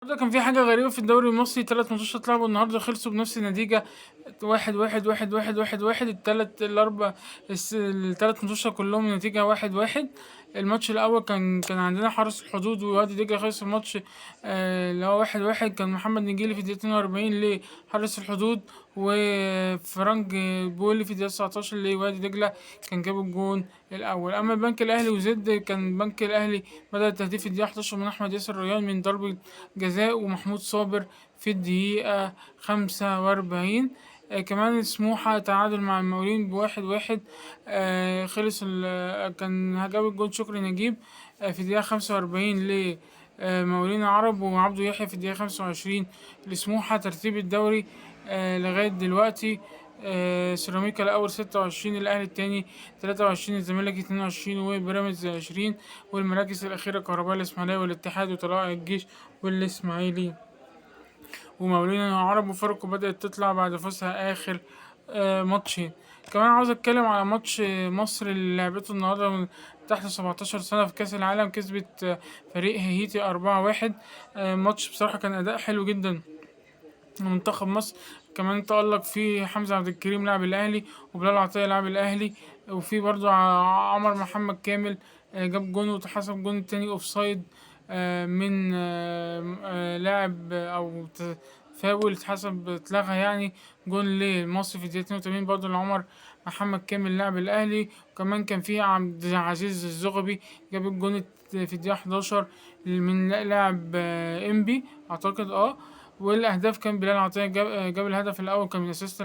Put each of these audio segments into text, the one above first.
النهارده كان في حاجة غريبة في الدوري المصري، 3 ماتشات اتلعبوا النهارده خلصوا بنفس النتيجة، 1-1 ال3 ماتشات كلهم نتيجة 1-1. الماتش الأول كان عندنا حرس الحدود ووادي دجلة، خلص الماتش اللي هو 1-1. كان محمد نجيلي في الدقيقة 42 لحرس الحدود، وفرانك بولي في الدقيقة 19 لوادي دجلة كان جاب الجون الأول. أما البنك الأهلي وزد، كان البنك الأهلي بدأ التهديف في الدقيقة 11 من أحمد ياسر ريان من ضربة جزاء، ومحمود صابر في الدقيقة 45. كمان سموحة تعادل مع المقاولين ب1-1. خلص كان جاب الجون شكري نجيب في الدقيقة 45 ل مقاولين العرب، وعبده يحيى في الدقيقة 25 لسموحة. ترتيب الدوري لغاية دلوقتي سيراميكا الأول 26، الأهلي التاني 23، الزمالك 22، وبيراميدز 20. والمراكز الأخيرة كهرباء الإسماعيلية والاتحاد وطلائع الجيش والإسماعيلي ومقاولين العرب، وفاركو بدأت تطلع بعد فوزها آخر ماتشين. كمان عاوز أتكلم على ماتش مصر اللي لعبته النهاردة من تحت 17 سنة في كأس العالم، كسبت فريق هايتي 4-1. ماتش بصراحة كان أداء حلو جدا منتخب مصر. كمان تألق فيه حمزة عبد الكريم لاعب الأهلي، وبلال عطية لاعب الأهلي، وفي برضو عمر محمد كامل جاب جون واتحسب جون التاني أوفسايد من لاعب أو فاول اتحسب اتلغى يعني. جون لمصر في الدقيقة 82 برضو لعمر محمد كامل لاعب الأهلي. وكمان كان في عبد العزيز الزغبي جاب الجون في الدقيقة 11 من لاعب انبي أعتقد. والاهداف كان بلال عطية جاب الهدف الاول، كان من اسيست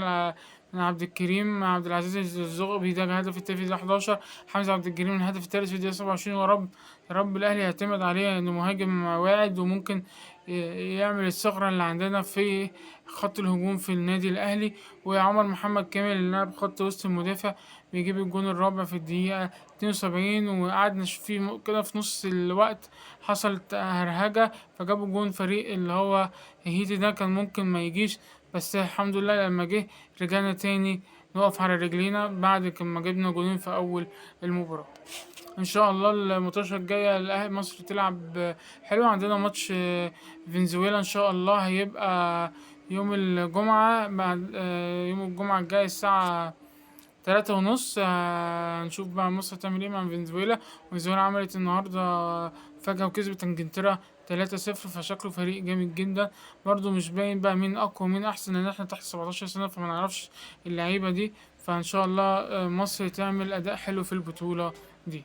من عبد الكريم عبد العزيز الزغبي، ده الهدف التاني في الدقيقة 11. حمزة عبد الكريم الهدف التالت في الدقيقة 27. يا رب الاهلي يعتمد عليه انه مهاجم واعد، وممكن يعمل الثغرة اللي عندنا في خط الهجوم في النادي الاهلي. وعمر محمد كامل اللي لعب خط وسط المدافع بيجيب الجون الرابع في الدقيقة 72. وقعدنا فيه كده في نص الوقت حصلت هرهجة، فجابوا جون فريق اللي هو هيتي، ده كان ممكن ما يجيش، بس الحمد لله لما جه رجعنا تاني نقف على رجلينا بعد ما جبنا جونين في أول المباراة. ان شاء الله الماتشات الجايه الاهلي مصر تلعب حلو. عندنا ماتش فنزويلا ان شاء الله هيبقى يوم الجمعه، بعد يوم الجمعه الجاي الساعه 3:30. هنشوف بقى مصر تعمل ايه مع فنزويلا. فنزويلا عملت النهارده فجأة وكسبت انجلترا 3-0، فشكله فريق جامد جدا. برضو مش باين بقى مين اقوى ومين احسن، لان احنا تحت 17 سنة فما نعرفش اللعيبة دي. فان شاء الله مصر تعمل اداء حلو في البطولة دي.